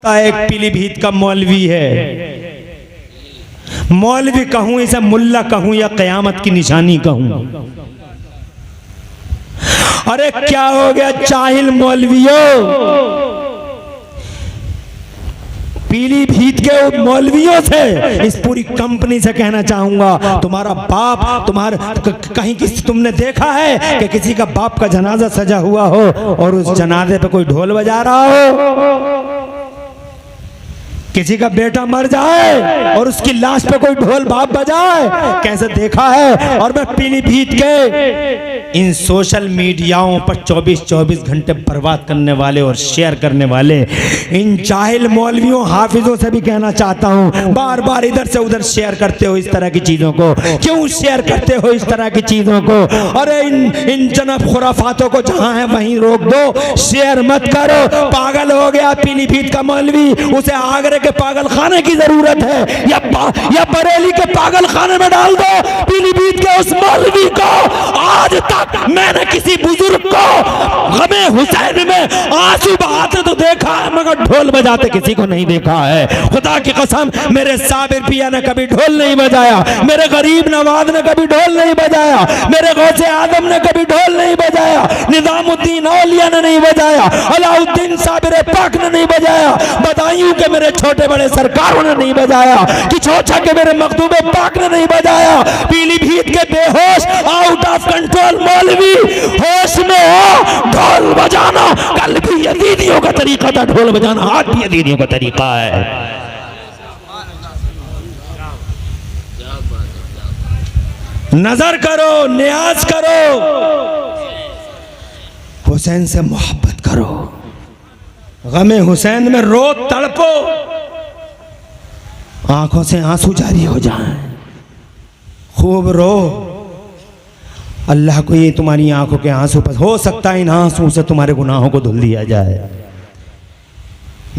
एक पीलीभीत का मौलवी है, मौलवी कहूं इसे मुल्ला कहूं या कयामत की निशानी कहूं। अरे क्या हो गया चाहिल मौलवियों, पीलीभीत के मौलवियों से, इस पूरी कंपनी से कहना चाहूंगा, तुम्हारा बाप तुम्हारे कहीं किसी तुमने देखा है कि किसी का बाप का जनाजा सजा हुआ हो और उस जनाजे पे कोई ढोल बजा रहा हो? किसी का बेटा मर जाए और उसकी लाश पे कोई ढोल बाप बजाए, कैसे देखा है? और मैं पीलीभीत के इन सोशल मीडियाओं पर 24-24 घंटे बर्बाद करने वाले और शेयर करने वाले इन जाहिल मौलवियों हाफिजों से भी कहना चाहता हूं, बार बार इधर से उधर शेयर करते हो इस तरह की चीजों को, क्यों शेयर करते हो इस तरह की चीजों को? अरे इन जनब खुराफातों को जहां है वहीं रोक दो, शेयर मत करो। पागल हो गया पीलीभीत का मौलवी, उसे आगरे पागल खाने की जरूरत है या बरेली के पागल खाने में डाल दो पीलीभीत के उस मौलवी को। आज तक मैंने किसी बुजुर्ग को गमे हुसैन में आंसू बहाते तो देखा है, मगर ढोल बजाते किसी को नहीं देखा है। खुदा की कसम, मेरे साबिर पिया ने कभी ढोल नहीं बजाया, मेरे गरीब नवाज ने कभी ढोल नहीं बजाया, मेरे गौसे आदम ने कभी ढोल नहीं बजाया, निजामुद्दीन औलिया ने नहीं बजाया, अलाउद्दीन साबिर पाक ने नहीं बजाया, बदायूं के मेरे छोटे बड़े सरकारों ने नहीं बजाया, कि छोटा के मेरे मखदूबे पाक ने नहीं बजाया। पीलीभीत के बेहोश आउट ऑफ कंट्रोल मौलवी होश में हो, ढोल बजाना कल भी यजीदियों का तरीका था, ढोल बजाना आज भी यजीदियों का तरीका है। नजर करो, न्याज करो, हुसैन से मोहब्बत करो, गमे हुसैन में रो तड़पो, आंखों से आंसू जारी हो जाएं, खूब रो। अल्लाह को ये तुम्हारी आंखों के आंसू पर हो सकता है इन आंसू से तुम्हारे गुनाहों को धुल दिया जाए।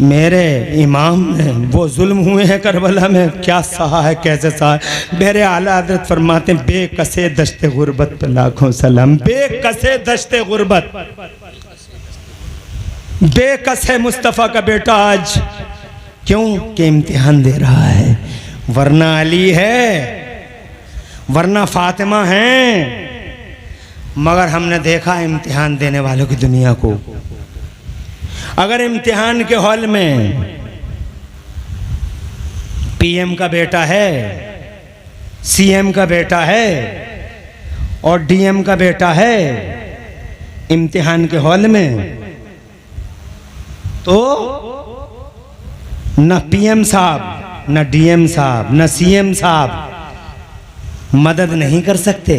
मेरे इमाम ने वो जुल्म हुए हैं करबला में, क्या सहा है, कैसे सहा है। मेरे आला हज़रत फरमाते हैं, बेकसे दश्ते गुर्बत पे लाखों सलाम, बेकसे दश्ते गुर्बत, बेकस है मुस्तफ़ा का बेटा आज, क्यों कि इम्तिहान दे रहा है, वरना अली है, वरना फातिमा है, मगर हमने देखा इम्तिहान देने वालों की दुनिया को। अगर इम्तिहान के हॉल में पीएम का बेटा है, सीएम का बेटा है और डीएम का बेटा है इम्तिहान के हॉल में, तो न पीएम साहब, न डीएम साहब, न सीएम साहब मदद नहीं कर सकते।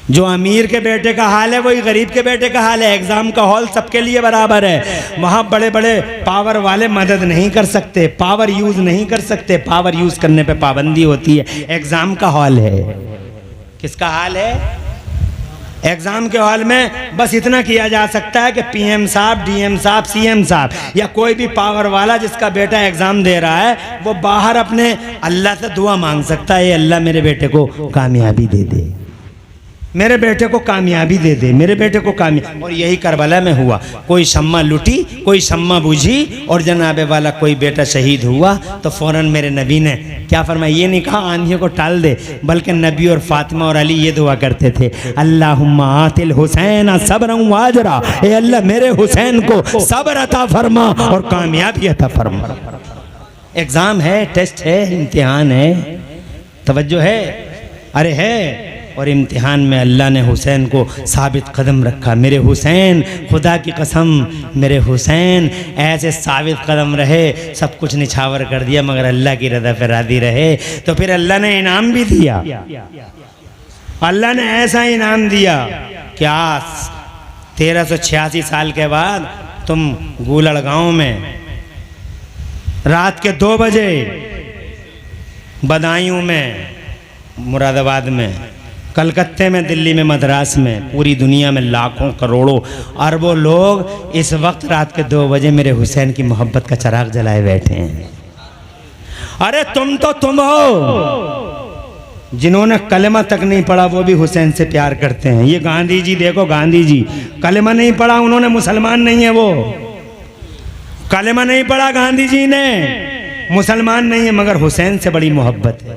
जो अमीर के बेटे का हाल है वही गरीब के बेटे का हाल है। एग्जाम का हॉल सबके लिए बराबर है, वहां बड़े बड़े पावर वाले मदद नहीं कर सकते, पावर यूज नहीं कर सकते, पावर यूज करने पे पाबंदी होती है। एग्जाम का हॉल है, किसका हाल है? एग्जाम के हॉल में बस इतना किया जा सकता है कि पीएम साहब, डीएम साहब, सीएम साहब या कोई भी पावर वाला जिसका बेटा एग्जाम दे रहा है, वो बाहर अपने अल्लाह से दुआ मांग सकता है, अल्लाह मेरे बेटे को कामयाबी दे दे, मेरे बेटे को कामयाबी दे दे, मेरे बेटे को कामयाबी। और यही करबला में हुआ, कोई शम्मा लुटी, कोई शम्मा बुझी और जनाबे वाला कोई बेटा शहीद हुआ तो फौरन मेरे नबी ने क्या फरमाया? ये नहीं कहा आंधियों को टाल दे, बल्कि नबी और फातिमा और अली ये दुआ करते थे, अल्लाहुम्मा आतिल हुसैन सब्रन व अजरा, ए अल्लाह मेरे हुसैन को सब्र अता फरमा और कामयाबी अता फरमा। एग्जाम है, टेस्ट है, इम्तिहान है, तवज्जो है, अरे है। और इम्तिहान में अल्लाह ने हुसैन को साबित कदम रखा। मेरे हुसैन, खुदा की कसम मेरे हुसैन ऐसे साबित कदम रहे, सब कुछ निछावर कर दिया मगर अल्लाह की रज़ा पे राज़ी रहे। तो फिर अल्लाह ने इनाम भी दिया, अल्लाह ने ऐसा इनाम दिया, क्या 1386 साल के बाद तुम गूलड़ गांव में रात के 2 बजे, बदायूं में, मुरादाबाद में, कलकत्ते में, दिल्ली में, मद्रास में, पूरी दुनिया में लाखों करोड़ों अरबों लोग इस वक्त रात के 2 बजे मेरे हुसैन की मोहब्बत का चिराग जलाए बैठे हैं। अरे तुम तो तुम हो, जिन्होंने कलमा तक नहीं पढ़ा वो भी हुसैन से प्यार करते हैं। ये गांधी जी देखो, गांधी जी कलमा नहीं पढ़ा, उन्होंने मुसलमान नहीं है वो, कलेमा नहीं पढ़ा गांधी जी ने, मुसलमान नहीं है मगर हुसैन से बड़ी मोहब्बत है।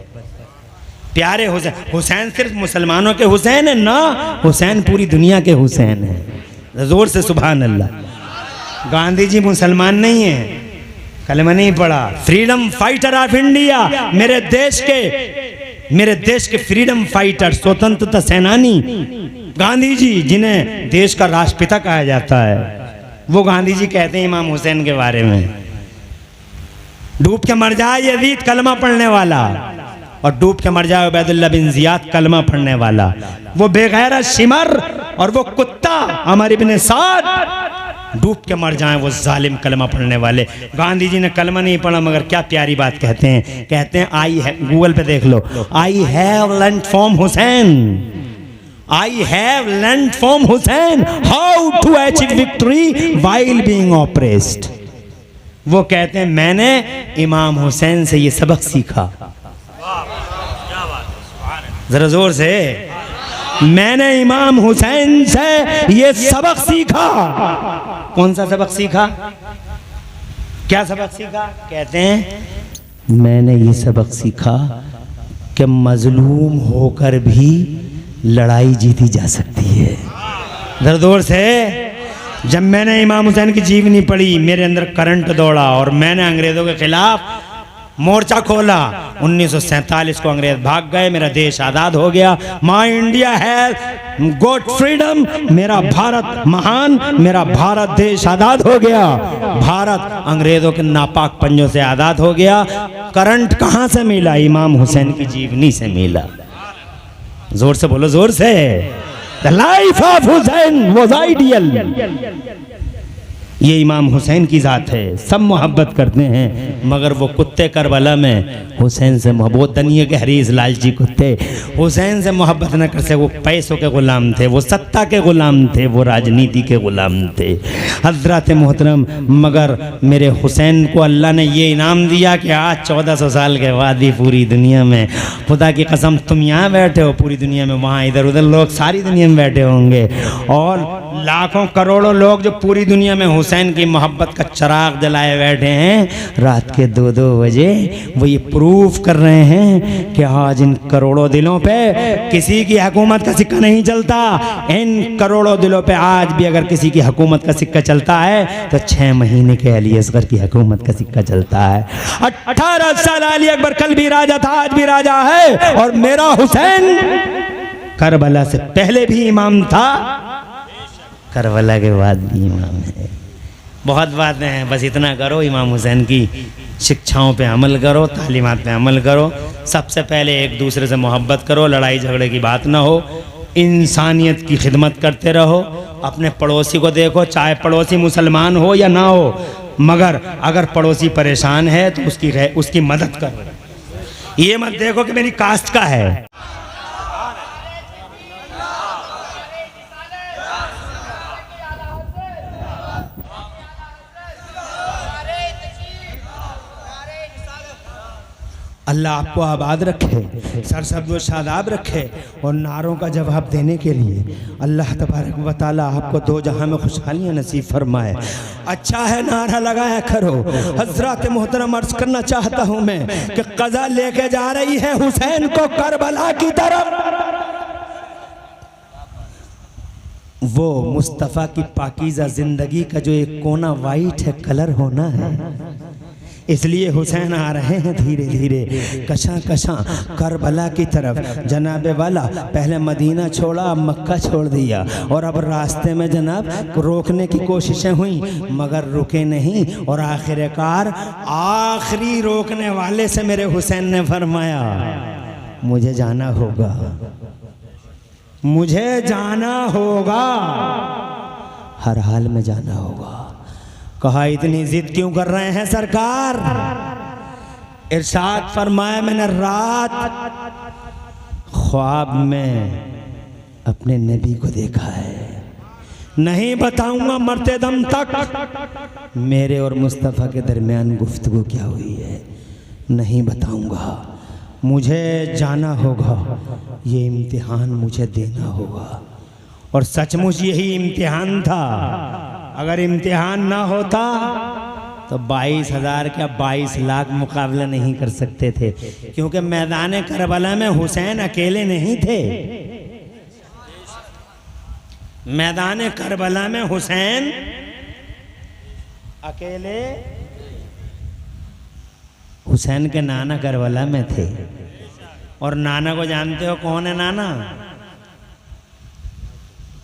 प्यारे हुसैन, हुसैन सिर्फ मुसलमानों के हुसैन है ना, हुसैन पूरी दुनिया के हुसैन है। जोर से सुभान अल्लाह। गांधी जी मुसलमान नहीं है, कलमा नहीं पढ़ा, फ्रीडम फाइटर ऑफ इंडिया, मेरे देश के फ्रीडम फाइटर, स्वतंत्रता सेनानी गांधी जी, जिन्हें देश का राष्ट्रपिता कहा जाता है, वो गांधी जी कहते हैं इमाम हुसैन के बारे में, डूब के मर जाए यजीद कलमा पढ़ने वाला, और डूब के मर जाए उबैदुल्लाह बिन जियाद कलमा पढ़ने वाला, वो बेगैरत शिमर और वो कुत्ता अमर इब्न साद डूब के मर जाएं, वो जालिम कलमा पढ़ने वाले। गांधी जी ने कलमा नहीं पढ़ा मगर क्या प्यारी बात कहते हैं, कहते हैं आई है, गूगल पे देख लो, I have learned from Hussain, I have learned from Hussain how to achieve victory while being oppressed. वो कहते हैं मैंने इमाम हुसैन से ये सबक सीखा, जरा जोर से, मैंने इमाम हुसैन से ये सबक सीखा। कौन सा सबक सीखा, क्या सबक सीखा? कहते हैं मैंने ये सबक सीखा कि मजलूम होकर भी लड़ाई जीती जा सकती है। जरा जोर से, जब मैंने इमाम हुसैन की जीवनी पढ़ी मेरे अंदर करंट दौड़ा और मैंने अंग्रेजों के खिलाफ मोर्चा खोला। 1947 को अंग्रेज भाग गए, मेरा देश आज़ाद हो गया। माई इंडिया हैज गॉट फ्रीडम, मेरा भारत महान, मेरा भारत देश आज़ाद हो गया। भारत अंग्रेजों के नापाक पंजों से आज़ाद हो गया। करंट कहाँ से मिला? इमाम हुसैन की जीवनी से मिला। जोर से बोलो, जोर से। The life of Hussein was ideal। ये इमाम हुसैन की ज़ात है, सब मोहब्बत करते हैं मगर वो कुत्ते करबला में हुसैन से मोहब्बत, दनिये के हरीस लालची कुत्ते हुसैन से मोहब्बत न कर सके। वो पैसों के ग़ुलाम थे, वो सत्ता के ग़ुलाम थे, वो राजनीति के ग़ुलाम थे। हज़रत मोहतरम, मगर मेरे हुसैन को अल्लाह ने ये इनाम दिया कि आज 1400 साल के बाद भी पूरी दुनिया में, खुदा की कसम तुम यहाँ बैठे हो, पूरी दुनिया में वहाँ इधर उधर लोग सारी दुनिया में बैठे होंगे और लाखों करोड़ों लोग जो पूरी दुनिया में हुसैन की मोहब्बत का चिराग जलाए बैठे हैं। रात के 2-2 बजे वो ये प्रूफ कर रहे हैं कि आज इन करोड़ों दिलों पे किसी की हुकूमत का सिक्का नहीं चलता। इन करोड़ों दिलों पे आज भी अगर किसी की हुकूमत का सिक्का चलता है तो 6 महीने के अली असगर की हुकूमत का सिक्का चलता है। 18 साल अली अकबर कल भी राजा था, आज भी राजा है। और मेरा हुसैन करबला से पहले भी इमाम था, करबला के बाद भी इमाम है। बहुत बातें हैं, बस इतना करो, इमाम हुसैन की शिक्षाओं पे अमल करो, तालीमात पे अमल करो। सबसे पहले एक दूसरे से मोहब्बत करो, लड़ाई झगड़े की बात ना हो, इंसानियत की खिदमत करते रहो। अपने पड़ोसी को देखो, चाहे पड़ोसी मुसलमान हो या ना हो, मगर अगर पड़ोसी परेशान है तो उसकी मदद करो। ये मत देखो कि मेरी कास्ट का है। अल्लाह आपको आबाद रखे, सरसब्ज़ व शादाब रखे और नारों का जवाब देने के लिए अल्लाह तबारक व तआला आपको 2 जहां में खुशहालियाँ नसीब फरमाए। अच्छा है नारा लगाया करो। हज़रत मोहतरम अर्ज़ करना चाहता हूँ मैं कि क़ज़ा लेके जा रही है हुसैन को करबला की तरफ। वो मुस्तफ़ा की पाकीज़ा ज़िंदगी का जो एक कोना वाइट है, कलर होना है, इसलिए हुसैन आ रहे हैं धीरे धीरे कशा कशा करबला की तरफ। जनाब वाला पहले मदीना छोड़ा, अब मक्का छोड़ दिया और अब रास्ते में जनाब रोकने की कोशिशें हुई मगर रुके नहीं। और आखिरकार आखिरी रोकने वाले से मेरे हुसैन ने फरमाया मुझे जाना होगा, मुझे जाना होगा, हर हाल में जाना होगा। कहा इतनी जिद क्यों कर रहे हैं सरकार? इरशाद फरमाया मैंने रात ख्वाब में अपने नबी को देखा है, नहीं बताऊंगा मरते दम तक मेरे और मुस्तफ़ा के दरमियान गुफ्तगू क्या हुई है, नहीं बताऊंगा। मुझे जाना होगा, ये इम्तिहान मुझे देना होगा। और सचमुच यही इम्तिहान था। अगर इम्तिहान ना होता तो 22,000 क्या 22 लाख मुकाबला नहीं कर सकते थे, क्योंकि मैदान करबला में हुसैन अकेले नहीं थे। मैदान करबला में हुसैन अकेले, हुसैन के नाना करबला में थे। और नाना को जानते हो कौन है नाना?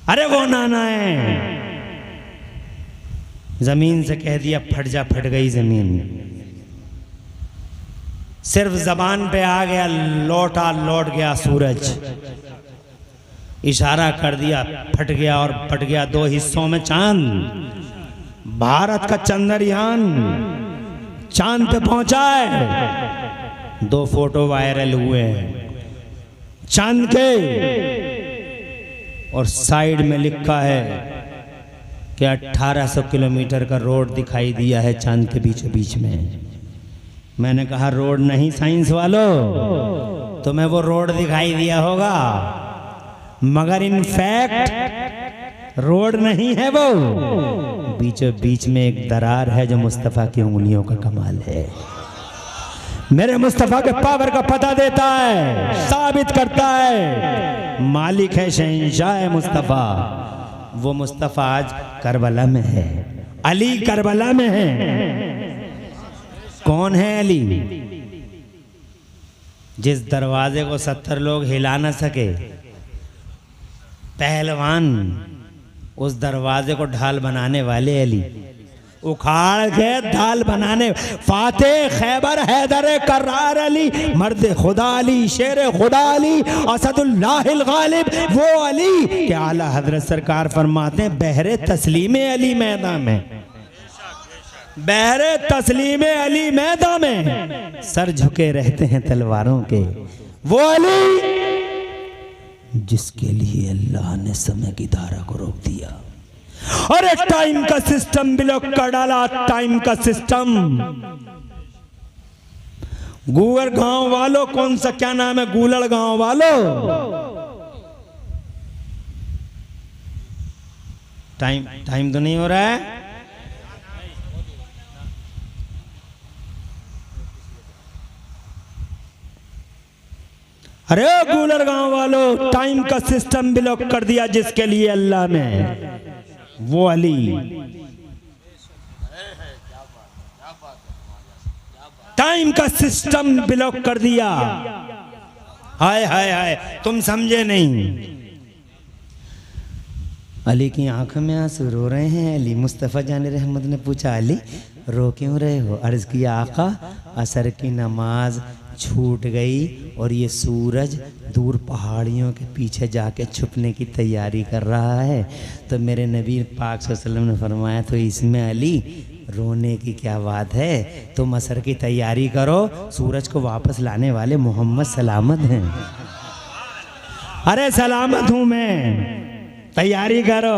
अरे वो नाना है, जमीन से कह दिया फट जा, फट गई जमीन। सिर्फ जबान पे आ गया, लौट गया सूरज, इशारा कर दिया, फट गया। और फट गया 2 हिस्सों में चांद। भारत का चंद्रयान चांद पे पहुंचा है। 2 फोटो वायरल हुए हैं चांद के, और साइड में लिखा है कि 1800 किलोमीटर का रोड दिखाई दिया है चांद के बीचों बीच में। मैंने कहा रोड नहीं साइंस वालों, तुम्हें वो रोड दिखाई दिया होगा, मगर इन फैक्ट रोड नहीं है वो, बीचों बीच में एक दरार है जो मुस्तफ़ा की उंगलियों का कमाल है। मेरे मुस्तफ़ा के पावर का पता देता है, साबित करता है मालिक है, शहंशाह है मुस्तफ़ा। वो मुस्तफ़ा आज करबला में है, अली करबला में है। कौन है अली? जिस दरवाजे को 70 लोग हिला ना सके, पहलवान, उस दरवाजे को ढाल बनाने वाले अली, उखाड़ के ढाल बनाने, फातेह खैबर हैदर करार अली, मर्द खुदा अली, शेर खुदा अली, असदुल्लाहिल गालिब, वो अली के आला हजरत सरकार फरमाते हैं बहरे तस्लीम अली मैदान में, बहरे तस्लीम अली मैदान में सर झुके रहते हैं तलवारों के। वो अली जिसके लिए अल्लाह ने समय की धारा को रोक दिया। अरे टाइम का सिस्टम ब्लॉक कर डाला, टाइम का सिस्टम। गूगल गांव वालों, कौन सा क्या नाम है, गूलड़ गांव वालों, टाइम तो नहीं हो रहा है। अरे गूलड़ गांव वालों, टाइम का सिस्टम ब्लॉक कर दिया जिसके लिए अल्लाह ने, वो अली। टाइम का सिस्टम ब्लॉक कर दिया। हाय हाय हाय, तुम समझे नहीं। अली की आंखों में आंसू, रो रहे हैं अली। मुस्तफ़ा जान रहमत ने पूछा अली रो क्यों रहे हो? अर्ज किया आका असर की नमाज छूट गई और ये सूरज दूर पहाड़ियों के पीछे जाके छुपने की तैयारी कर रहा है। तो मेरे नबी पाक सल्लल्लाहु अलैहि वसल्लम ने फरमाया तो इसमें अली रोने की क्या बात है, तुम असर की तैयारी करो, सूरज को वापस लाने वाले मोहम्मद सलामत हैं। अरे सलामत हूँ मैं, तैयारी करो।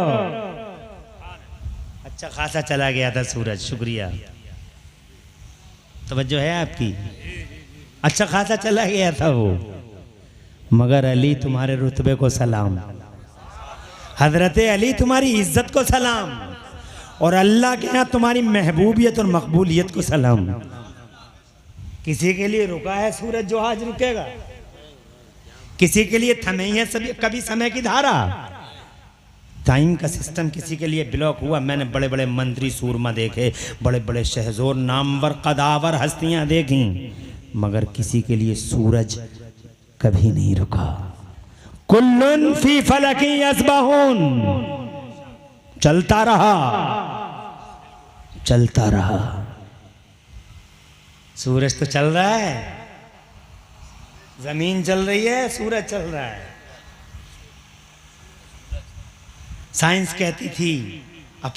अच्छा खासा चला गया था सूरज, शुक्रिया, तवज्जो है आपकी। अच्छा खासा चला गया था वो, मगर अली तुम्हारे रुतबे को सलाम, हजरत अली तुम्हारी इज्जत को सलाम, और अल्लाह के यहाँ तुम्हारी महबूबियत और मकबूलियत को सलाम। किसी के लिए रुका है सूरज जो आज रुकेगा? किसी के लिए थमी है कभी समय की धारा? टाइम का सिस्टम किसी के लिए ब्लॉक हुआ? मैंने बड़े बड़े मंत्री सूरमा देखे, बड़े बड़े शहजोर नामवर कदावर हस्तियां देखी, मगर किसी के लिए सूरज कभी नहीं रुका। कुल्लुन फी फलकी यस्बहुन, चलता रहा चलता रहा। सूरज तो चल रहा है, जमीन चल रही है, सूरज चल रहा है। साइंस कहती थी, अब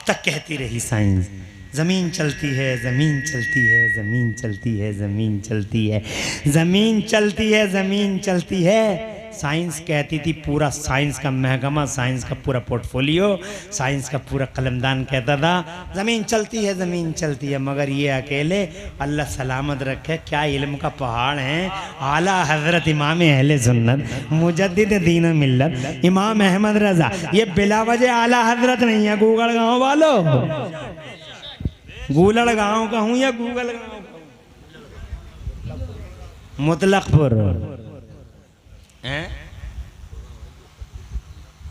तक कहती रही साइंस, जमीन चलती है, जमीन चलती है, जमीन चलती है, जमीन चलती है, जमीन चलती है, जमीन चलती है। साइंस कहती थी, पूरा साइंस का महकमा, साइंस का पूरा पोर्टफोलियो, साइंस का पूरा कलमदान कहता था ज़मीन चलती है, ज़मीन चलती है। मगर ये अकेले, अल्लाह सलामत रखे, क्या इल्म का पहाड़ हैं। आला हज़रत इमाम अहले सुन्नत मुजद्दिद दीन मिल्लत इमाम अहमद रज़ा, ये बिला वजह आला हज़रत नहीं है गूगल गाँव वालों। गूलड़ गांव का हूं या गूगल गांव का हूं? मुतलकपुर हैं,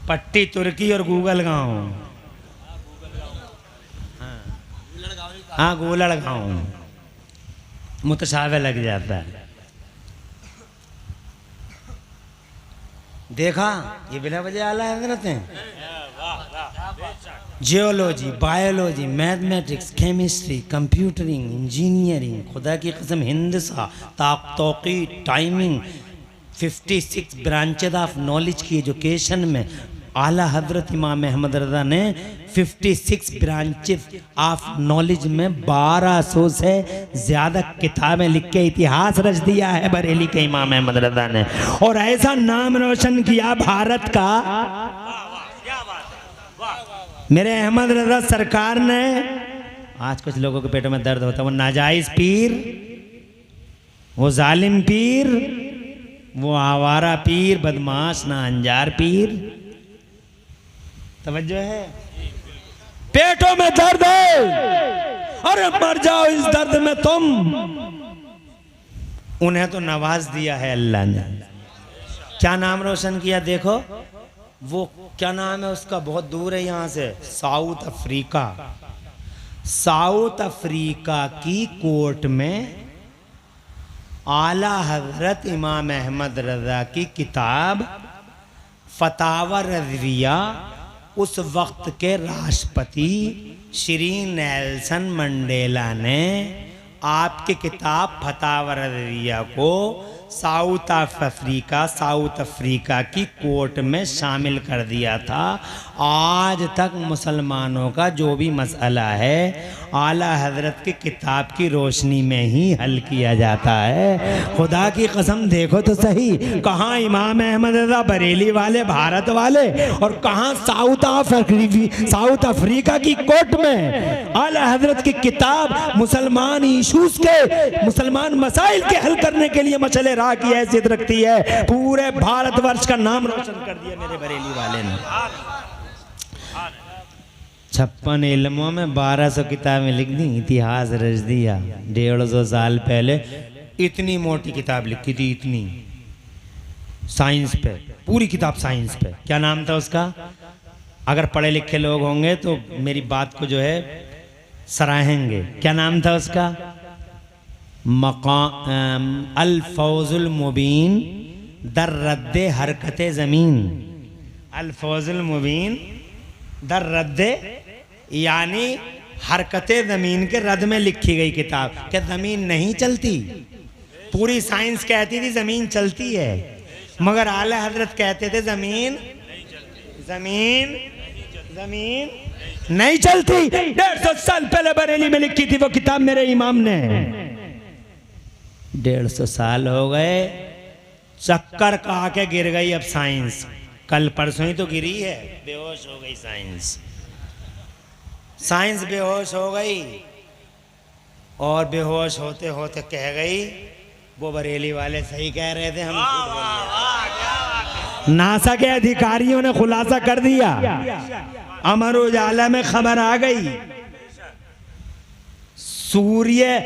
पट्टी तुर्की और गूगल गांव। हाँ गूलड़ गांव, मुतशाबह लग जाता है। देखा ये बिना वजह आला हजरत हैं। Geology, biology, mathematics, chemistry, कंप्यूटरिंग, engineering, खुदा की कसम हिंदसा, तौक़ी, टाइमिंग, 56 ब्रांचेज ऑफ नॉलेज की एजुकेशन में आला हजरत इमाम अहमद रज़ा ने 56 ब्रांचेज ऑफ नॉलेज में 1200 से ज़्यादा किताबें लिख के इतिहास रच दिया है बरेली के इमाम अहमद रज़ा ने। और ऐसा नाम रोशन किया भारत का मेरे अहमद रज़ा सरकार ने। आज कुछ लोगों के पेटों में दर्द होता है, वो नाजायज़ पीर, वो जालिम पीर, वो आवारा पीर, बदमाश ना अंजार पीर। तवज्जो है, पेटों में दर्द है, अरे मर जाओ इस दर्द में तुम। उन्हें तो नवाज दिया है अल्लाह ने। क्या नाम रोशन किया देखो, वो क्या नाम है उसका, बहुत दूर है यहाँ से, साउथ अफ्रीका। साउथ अफ्रीका की कोर्ट में आला हजरत इमाम अहमद रज़ा की किताब फतावा रज़विया उस वक्त के राष्ट्रपति श्री नेल्सन मंडेला ने आपकी किताब फतावा रज़विया को साउथ अफ्रीका की कोर्ट में शामिल कर दिया था। आज तक मुसलमानों का जो भी मसला है आला हजरत की किताब की रोशनी में ही हल किया जाता है। खुदा की कसम देखो तो सही, कहाँ इमाम अहमद रज़ा बरेली वाले भारत वाले, और कहाँ साउथ अफ्रीका की कोर्ट में आला हजरत की किताब मुसलमान इशूज के, मुसलमान मसाइल के हल करने के लिए मसले राह की हैसियत रखती है। पूरे भारतवर्ष का नाम रोशन कर दिया मेरे बरेली वाले ने। 56 इल्मों में 1200 किताबें लिख दी, इतिहास रच दिया। 150 साल पहले इतनी मोटी किताब लिखी थी, इतनी, साइंस पे, पूरी किताब साइंस पे। क्या नाम था उसका? अगर पढ़े लिखे लोग होंगे तो मेरी बात को जो है सराहेंगे। क्या नाम था उसका? अल फौजुल मुबीन दर रद्दे हरकते ज़मीन। अल फौजुल मुबीन दर रद्दे, यानी हरकते ज़मीन के रद्द में लिखी गई किताब। क्या ज़मीन नहीं चलती? पूरी साइंस कहती थी ज़मीन चलती है, मगर आला हजरत कहते थे ज़मीन नहीं चलती। 150 साल पहले बरेली में लिखी थी वो किताब मेरे इमाम ने। 150 साल हो गए, चक्कर खा के गिर गई अब साइंस। कल परसों ही तो गिरी है, बेहोश हो गई साइंस बेहोश हो गई। और बेहोश होते होते कह गई, वो बरेली वाले सही कह रहे थे, हम नासा के अधिकारियों ने खुलासा कर दिया। अमर उजाला में खबर आ गई, सूर्य,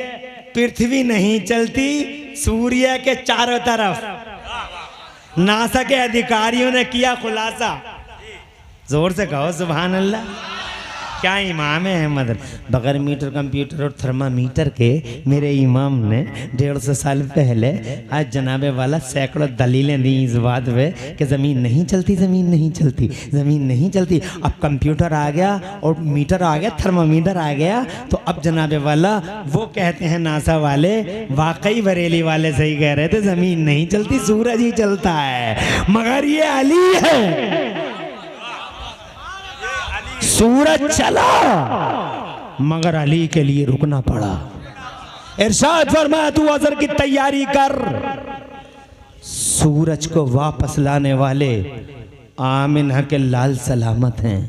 पृथ्वी नहीं चलती, सूर्य के चारों तरफ। नासा के अधिकारियों ने किया खुलासा। जोर से कहो सुभान अल्लाह। क्या इमाम है अहमद, बगैर मीटर, कंप्यूटर और थर्मामीटर के मेरे इमाम ने 150 साल पहले आज जनाबे वाला सैकड़ों दलीलें दी इस बात पे कि ज़मीन नहीं चलती, ज़मीन नहीं चलती, ज़मीन नहीं चलती। अब कंप्यूटर आ गया और मीटर आ गया, थर्मामीटर आ गया, तो अब जनाबे वाला वो कहते हैं नासा वाले, वाकई बरेली वाले सही कह रहे थे, ज़मीन नहीं चलती, सूरज ही चलता है। मगर ये अली है, सूरज चला मगर अली के लिए रुकना पड़ा। इरशाद फरमाया, तू अज़र की तैयारी कर। सूरज को वापस लाने वाले आमिना के लाल सलामत हैं।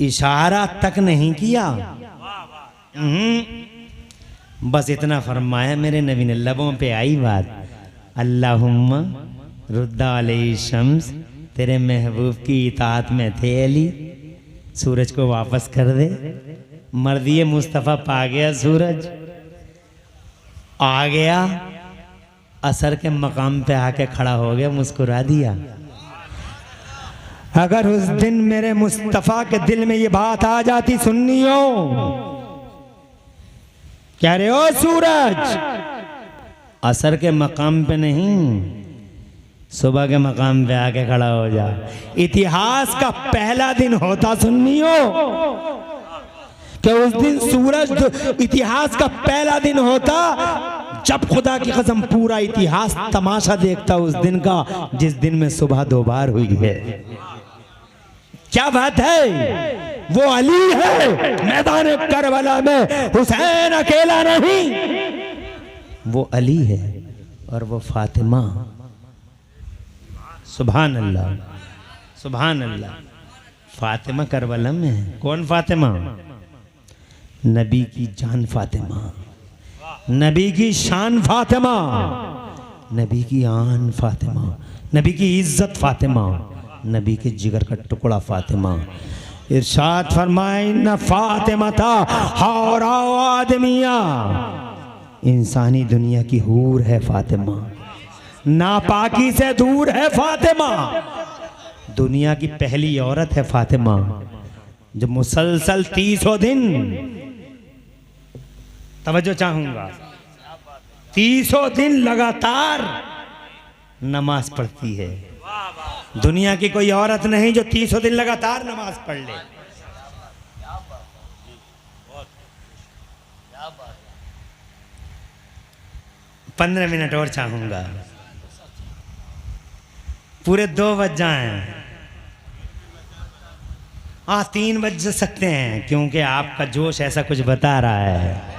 इशारा तक नहीं किया, बस इतना फरमाया मेरे नबी ने, लबों पे आई बात, अल्लाहुम्मा रुद्दा अलैहि शम्स, तेरे महबूब की इताअत में थे अली, सूरज को वापस कर दे। मर्दिए मुस्तफ़ा पा गया सूरज, आ गया, असर के मकाम पे आके खड़ा हो गया, मुस्कुरा दिया। अगर उस दिन मेरे मुस्तफ़ा के दिल में ये बात आ जाती, सुन्नियों क्या रे ओ सूरज, असर के मकाम पे नहीं, सुबह के मकाम पे आके खड़ा हो जा। इतिहास का पहला दिन होता सुन्नियों कि उस दिन सूरज, इतिहास का पहला दिन होता जब खुदा की कसम पूरा इतिहास तमाशा देखता उस दिन का, जिस दिन में सुबह दो बार हुई है। क्या बात है, वो अली है मैदान करबला में, हुसैन अकेला नहीं, वो अली है और वो फातिमा। सुभान अल्लाह, सुभान अल्लाह। फातिमा करबला में है। कौन फातिमा? नबी की जान फातिमा, नबी की शान फातिमा, नबी की आन फातिमा, नबी की इज्जत फातिमा, नबी के जिगर का टुकड़ा फातिमा। इरशाद फरमाए न फातिमा था हौरा आदमिया, इंसानी दुनिया की हूर है फातिमा, नापाकी से दूर है फातिमा, दुनिया की पहली औरत है फातिमा, जो मुसलसल 300 दिन, तवज्जो चाहूंगा, 300 दिन लगातार नमाज पढ़ती है। दुनिया की कोई औरत नहीं जो 300 दिन लगातार नमाज पढ़ ले। पंद्रह मिनट और चाहूंगा, पूरे 2 बज जाएं। 3 बज सकते हैं क्योंकि आपका जोश ऐसा कुछ बता रहा है।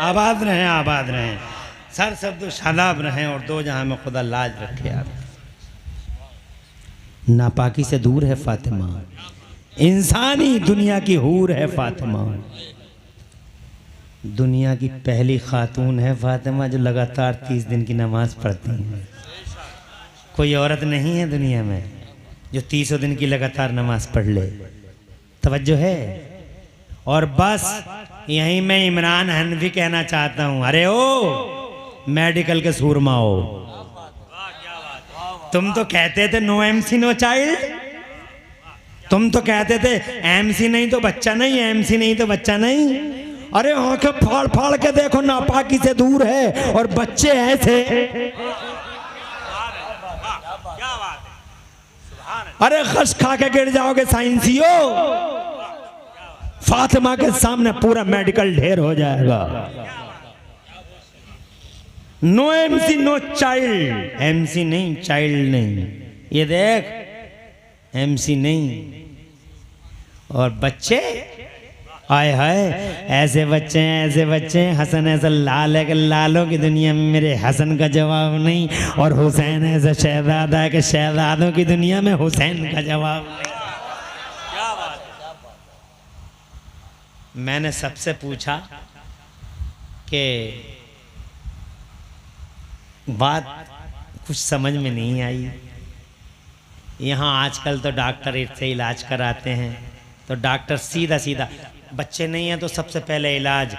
आबाद रहें, आबाद रहें, सर सब शादाब रहें और 2 जहां में खुदा लाज रखे। आप नापाकी से दूर है फातिमा, इंसानी दुनिया की हूर है फातिमा, दुनिया की पहली खातून है फातिमा जो लगातार 30 दिन की नमाज पढ़ती हैं। कोई औरत नहीं है दुनिया में जो 300 दिन की लगातार नमाज पढ़ ले। तवज्जो है। और बस यहीं मैं इमरान हनफी कहना चाहता हूं, अरे ओ मेडिकल के सूरमा हो, तुम तो कहते थे नो एमसी नो चाइल्ड, तुम तो कहते थे एमसी नहीं तो बच्चा नहीं, एमसी नहीं तो बच्चा नहीं। अरे आंखें फाड़ फाड़ के देखो, नापाकी से दूर है और बच्चे ऐसे। अरे खश खा के गिर जाओगे साइंसियों, फातिमा के सामने पूरा मेडिकल ढेर हो जाएगा। No MC no child, MC नहीं चाइल्ड नहीं, ये देख एमसी नहीं। और बच्चे आए हाय, ऐसे बच्चे हैं, ऐसे बच्चे हैं। हसन ऐसा लाल है कि लालों की दुनिया में मेरे हसन का जवाब नहीं, और हुसैन ऐसा शहजादा है कि शहजादों की दुनिया में हुसैन का जवाब नहीं। मैंने सबसे पूछा कि बात कुछ समझ में नहीं आई। यहाँ आजकल तो डॉक्टर इससे इलाज कराते हैं, तो डॉक्टर सीधा सीधा, बच्चे नहीं हैं तो सबसे पहले इलाज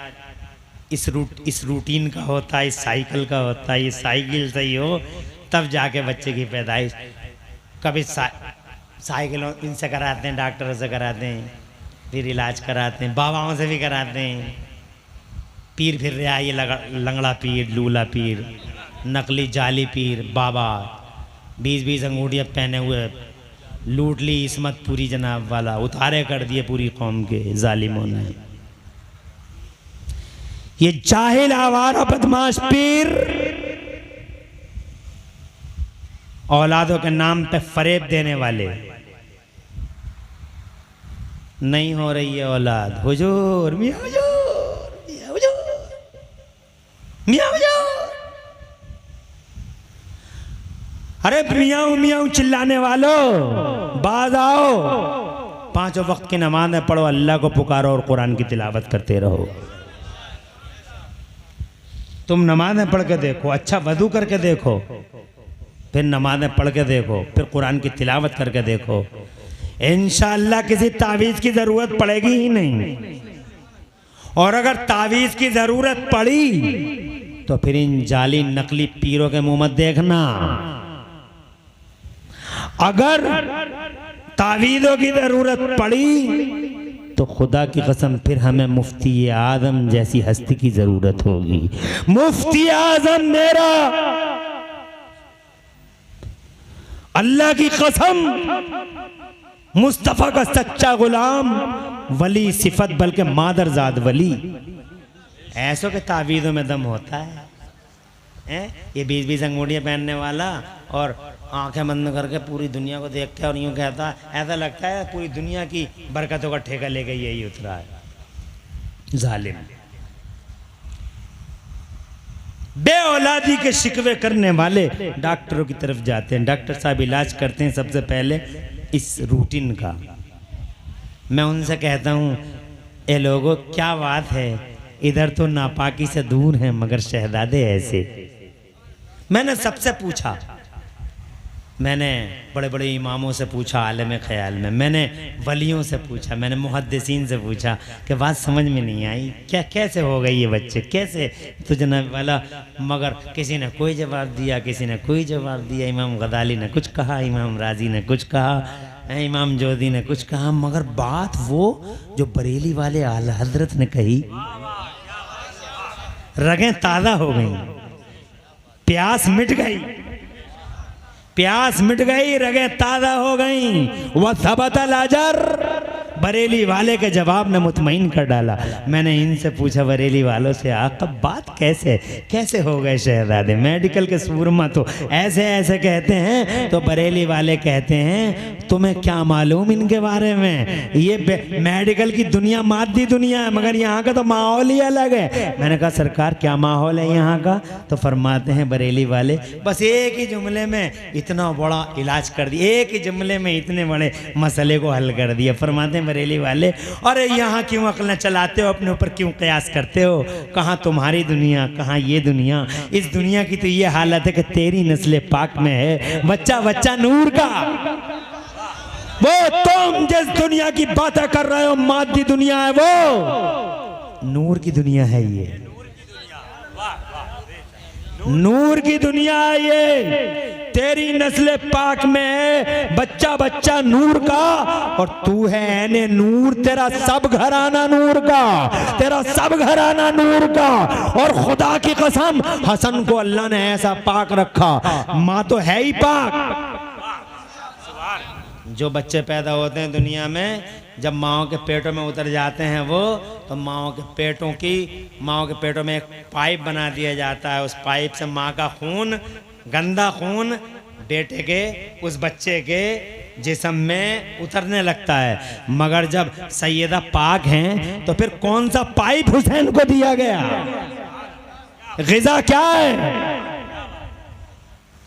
इस रूटीन का होता है, इस साइकिल का होता है। ये साइकिल सही हो तब जाके बच्चे की पैदाइश। कभी साइकिलों इनसे कराते हैं, डॉक्टरों से कराते हैं, फिर इलाज कराते हैं, बाबाओं से भी कराते हैं। पीर फिर रहा, ये लंगड़ा पीर, लूला पीर, नकली जाली पीर, बाबा 20-20 अंगूठियाँ पहने हुए, लूट ली इसमत पूरी जनाब वाला, उतारे कर दिए पूरी कौम के जालिमों ने। ये जाहिल आवारा बदमाश पीर औलादों के नाम पे फरेब देने वाले। नहीं हो रही है औलाद, हुजूर मियां हुजूर, मियां हुजूर, मियां हुजूर। अरे मियां मियां चिल्लाने वालों, बाज आओ, 5 वक्त की नमाज़ पढ़ो, अल्लाह को पुकारो और कुरान की तिलावत करते रहो। तुम नमाज़ें पढ़ के देखो, अच्छा वज़ू करके देखो, फिर नमाज़ें पढ़ के देखो, फिर कुरान की तिलावत करके देखो, इंशाअल्लाह किसी तावीज़ की ज़रूरत पड़ेगी ही नहीं। और अगर तावीज़ की ज़रूरत पड़ी तो फिर इन जाली नकली पीरों के मुंह मत देखना। अगर तावीज़ों की ज़रूरत पड़ी तो खुदा की कसम फिर हमें मुफ्ती आज़म जैसी हस्ती की ज़रूरत होगी। मुफ्ती आज़म मेरा, अल्लाह की कसम, मुस्तफ़ा का सच्चा गुलाम, वली सिफत बल्कि मादरजाद वली। ऐसो के तावीज़ों में दम होता है, ये 20-20 अंगूठियाँ पहनने वाला और आंखें बंद करके पूरी दुनिया को देख के और यूँ कहता है, ऐसा लगता है पूरी दुनिया की बरकतों का ठेका लेके यही उतरा है। जालिम, बे औलादी के शिकवे करने वाले डॉक्टरों की तरफ जाते हैं। डॉक्टर साहब इलाज करते हैं सबसे पहले इस रूटीन का। मैं उनसे कहता हूँ, ए लोगों क्या बात है, इधर तो नापाकी से दूर हैं मगर शहजादे ऐसे। मैंने सबसे पूछा, मैंने बड़े बड़े इमामों से पूछा आलम ख्याल में, मैंने वलियों से पूछा, मैंने मुहद्दिसीन से पूछा कि बात समझ में नहीं आई, क्या कैसे हो गई ये बच्चे, कैसे तो जनाब वाला। मगर किसी ने कोई जवाब दिया, किसी ने कोई जवाब दिया। इमाम गज़ाली ने कुछ कहा, इमाम राजी ने कुछ कहा, इमाम जोधी ने कुछ कहा, मगर बात वो जो बरेली वाले आला हजरत ने कही, रगें ताज़ा हो गई, प्यास मिट गई, प्यास मिट गई, रगें ताज़ा हो गई। वह सबतल अजर, बरेली वाले के जवाब ने मुतमईन कर डाला। मैंने इनसे पूछा बरेली वालों से, आका बात कैसे कैसे हो गए शहजादे, मेडिकल के सूरमा तो ऐसे ऐसे कहते हैं। तो बरेली वाले कहते हैं, तुम्हें क्या मालूम इनके बारे में, ये मेडिकल की दुनिया मादी दुनिया है, मगर यहाँ का तो माहौल ही अलग है। मैंने कहा सरकार क्या माहौल है यहाँ का? तो फरमाते हैं बरेली वाले, बस एक ही जुमले में इतना बड़ा इलाज कर दिया, एक ही जुमले में इतने बड़े मसले को हल कर दिया। फरमाते हैं बरेली वाले, अरे यहाँ क्यों अक्ल चलाते हो, अपने ऊपर क्यों कयास करते हो, कहाँ तुम्हारी दुनिया कहाँ ये दुनिया। इस दुनिया की तो ये हालत है कि तेरी नस्ल पाक में है बच्चा बच्चा नूर का। वो तुम जिस दुनिया की बातें कर रहे हो मादी दुनिया है, वो नूर की दुनिया है। ये नूर की दुनिया है, ये तेरी नस्ल पाक में है बच्चा बच्चा नूर का, और तू है ऐने नूर, तेरा सब घराना नूर का, तेरा सब घराना नूर का। और खुदा की कसम हसन को अल्लाह ने ऐसा पाक रखा, माँ तो है ही पाक। जो बच्चे पैदा होते हैं दुनिया में, जब माओ के पेटों में उतर जाते हैं वो, तो माओ के पेटों में एक पाइप बना दिया जाता है। उस पाइप से माँ का खून, गंदा खून बेटे के, उस बच्चे के जिस्म में उतरने लगता है। मगर जब सैयदा पाक हैं तो फिर कौन सा पाइप हुसैन को दिया गया? ग़िज़ा क्या है?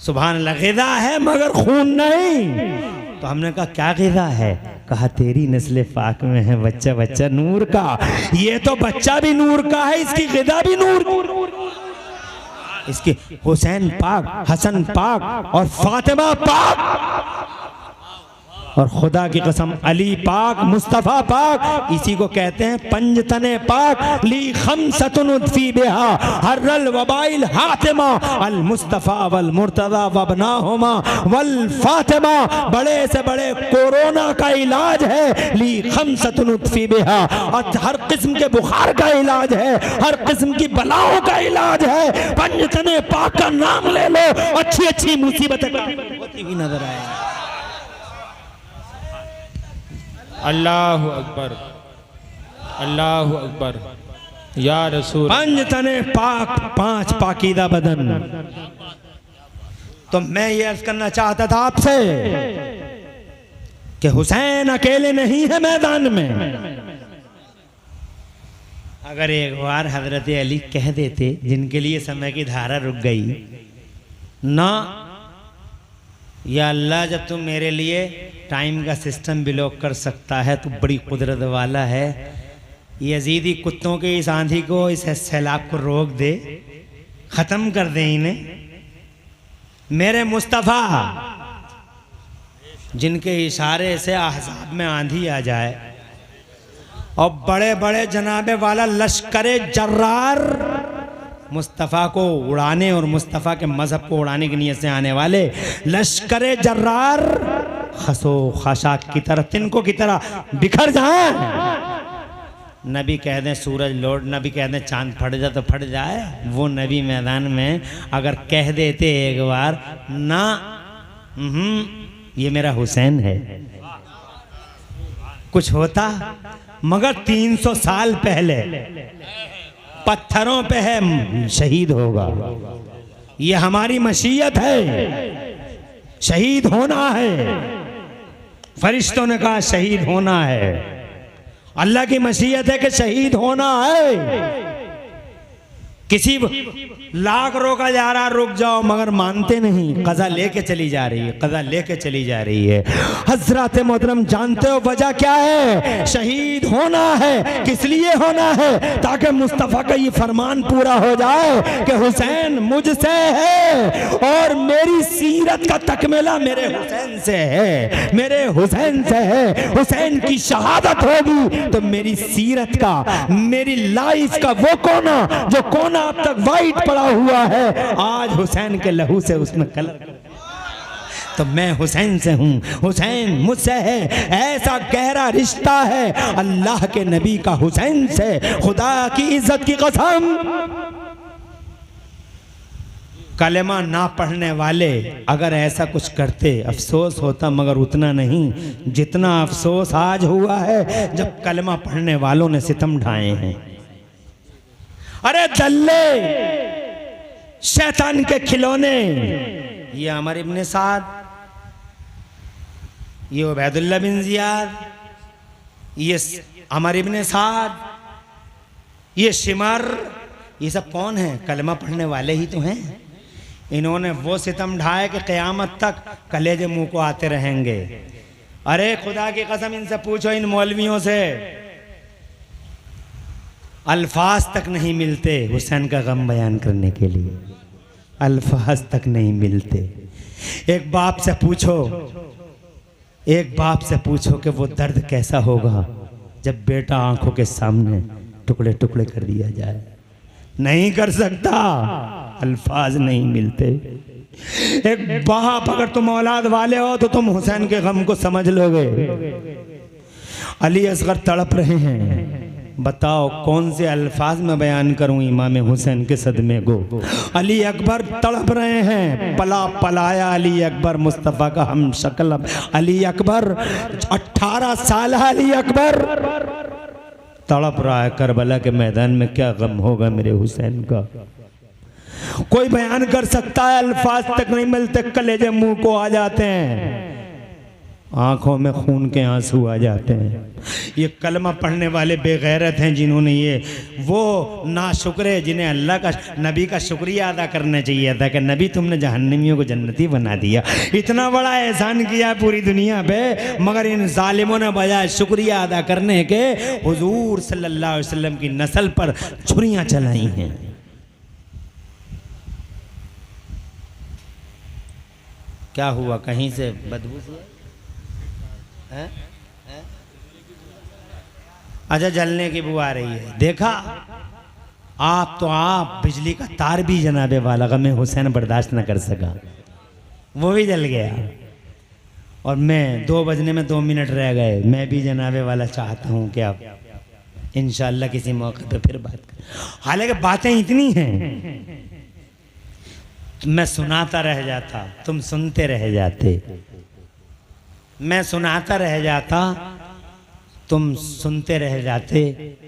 सुभान अल्लाह, ग़िज़ा है मगर खून नहीं। तो हमने कहा क्या ग़िज़ा है? कहा तेरी नस्ल पाक में है बच्चा बच्चा नूर का। ये तो बच्चा भी नूर का है, इसकी ग़िज़ा भी नूर, इसके हुसैन पाक, हसन पाक और फातिमा पाक, और खुदा की कसम अली पाक, मुस्तफ़ा पाक। इसी को कहते हैं पंजतने पाक। ली खमसतुन उद्फी बिहा हर्रल वबाइल हातिमा अल मुस्तफ़ा वल मुर्तज़ा वबनाहुमा वल फातिमा। बड़े से बड़े कोरोना का इलाज है ली खमसतुन उद्फी बिहा, हर किस्म के बुखार का इलाज है, हर किस्म की बलाओं का इलाज है। पंजतने पाक का नाम ले लो, अच्छी अच्छी मुसीबतें होती हुई नजर आए। अल्लाहु अकबर, अल्लाहु अकबर, या रसूल। पंजतने पाक, पांच पाकीदा बदन। तो मैं ये अर्ज करना चाहता था आपसे कि हुसैन अकेले नहीं है मैदान में। अगर एक बार हजरत अली कह देते, जिनके लिए समय की धारा रुक गई ना, या अल्लाह जब तुम मेरे लिए टाइम का सिस्टम ब्लॉक कर सकता है तो बड़ी कुदरत वाला है, यजीदी कुत्तों के इस आंधी को, इस सैलाब को रोक दे। खत्म कर दें इन्हें। मेरे मुस्तफ़ा जिनके इशारे से अहज़ाब में आंधी आ जाए और बड़े बड़े जनाबे वाला लश्करे जर्रार मुस्तफ़ा को उड़ाने और मुस्तफ़ा के मज़हब को उड़ाने की नीयत से आने वाले लश्करे जर्रार खसो खाशाक की तरह, तिनको की तरह बिखर जाए। नबी कह दें सूरज लौट, नबी कह दें चांद फट जाए तो फट जाए। वो नबी मैदान में अगर कह देते एक बार ना ये मेरा हुसैन है, कुछ होता। मगर 300 साल पहले पत्थरों पे है शहीद होगा। ये हमारी मशीयत है, शहीद होना है। फरिश्तों ने कहा शहीद होना है, अल्लाह की मशीयत है कि शहीद होना है। किसी लाख रोका जा रहा, रुक जाओ, मगर मानते नहीं। कज़ा लेके चली जा रही है, कज़ा लेके चली जा रही है। हज़रत मोहतरम जानते हो वजह क्या है? शहीद होना है। किस लिए होना है? ताकि मुस्तफ़ा का ये फरमान पूरा हो जाए कि हुसैन मुझसे है और मेरी सीरत का तकमीला मेरे हुसैन से है, मेरे हुसैन से है। हुसैन की शहादत होगी तो मेरी सीरत का, मेरी लाइफ का वो कोना जो कोना अब तक वाइट पड़ा हुआ है, आज हुसैन के लहू से उसमें कलर। तो मैं हुसैन से हूँ, हुसैन मुझसे है। ऐसा गहरा रिश्ता है अल्लाह के नबी का हुसैन से, खुदा की इज्जत की कसम। कलेमा ना पढ़ने वाले अगर ऐसा कुछ करते अफसोस होता, मगर उतना नहीं जितना अफसोस आज हुआ है जब कलेमा पढ़ने वालों ने सितम ढाए हैं। अरे दल्ले, शैतान के खिलौने, ये अमर इब्ने साद, ये उबैदुल्लाह बिन जियाद, ये अमर इब्ने साद, ये शिमर, ये सब कौन है? कलमा पढ़ने वाले ही तो हैं। इन्होंने वो सितम ढाए कि क़यामत तक कलेजे मुंह को आते रहेंगे। अरे खुदा की कसम, इनसे पूछो, इन मौलवियों से, अल्फाज तक नहीं मिलते हुसैन का गम बयान करने के लिए, अल्फाज तक नहीं मिलते। एक बाप से पूछो, एक बाप से पूछो कि वो दर्द कैसा होगा जब बेटा आंखों के सामने टुकड़े टुकड़े कर दिया जाए। नहीं कर सकता, अल्फाज नहीं मिलते। एक बाप, अगर तुम औलाद वाले हो तो तुम हुसैन के गम को समझ लोगे। अली असगर तड़प रहे हैं, बताओ कौन से अल्फाज में बयान करूं इमाम हुसैन के सदमे को। अली अकबर तड़प रहे हैं, पला पलाया अली अकबर मुस्तफ़ा का हम शक्ल। अली अकबर 18 साल, अली अकबर तड़प रहा है करबला के मैदान में। क्या गम होगा मेरे हुसैन का? कोई बयान कर सकता है? अल्फाज तक नहीं मिलते, कलेजे मुंह को आ जाते हैं, आंखों में खून के आंसू आ जाते हैं। ये कलमा पढ़ने वाले बेगैरत हैं जिन्होंने ये वो नाशुक्र, जिन्हें अल्लाह का, नबी का शुक्रिया अदा करना चाहिए था कि नबी तुमने जहन्नमियों को जन्नती बना दिया। इतना बड़ा एहसान किया पूरी दुनिया पे, मगर इन जालिमों ने बजाय शुक्रिया अदा करने के हुजूर सल्लल्लाहु अलैहि वसल्लम की नस्ल पर छुरियां चलाई हैं। क्या हुआ? कहीं से बदबू सी है? अच्छा, जलने की बू आ रही है। देखा आप तो, आप बिजली का तार भी जनाबे वाला गमे हुसैन बर्दाश्त न कर सका, वो भी जल गया। और मैं 2 बजने में 2 मिनट रह गए। मैं भी जनाबे वाला चाहता हूँ कि आप इंशाअल्लाह किसी मौके पे फिर बात करें। हालांकि बातें इतनी हैं, मैं सुनाता रह जाता, तुम सुनते रह जाते। मैं सुनाता रह जाता, तुम सुनते रह जाते,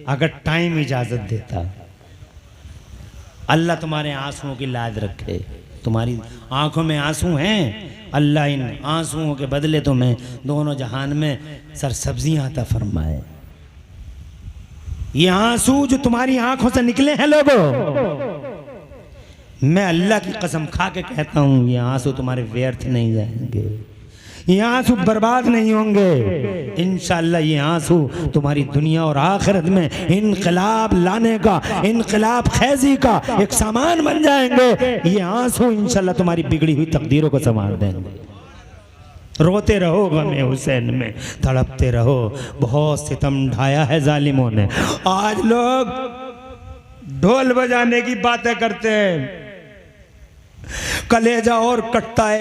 अगर टाइम इजाज़त देता। अल्लाह तुम्हारे आंसुओं की लाज रखे। तुम्हारी आंखों में आंसू हैं, अल्लाह इन आंसुओं के बदले तुम्हें दोनों जहान में सरसब्जियां अता फरमाए। ये आंसू जो तुम्हारी आंखों से निकले हैं लोगों, मैं अल्लाह की कसम खा के कहता हूँ, ये आंसू तुम्हारे व्यर्थ नहीं जाएंगे। ये आंसू बर्बाद नहीं होंगे। इंशाअल्लाह ये आंसू तुम्हारी दुनिया और आखिरत में इनकलाब लाने का, इनकलाब खैजी का एक सामान बन जाएंगे। ये आंसू इंशाअल्लाह तुम्हारी बिगड़ी हुई तकदीरों को संवार देंगे। रोते रहो गमे हुसैन में, तड़पते रहो, बहुत सितम ढाया है जालिमों ने। आज लोग ढोल बजाने की बातें करते हैं, कलेजा और कटता है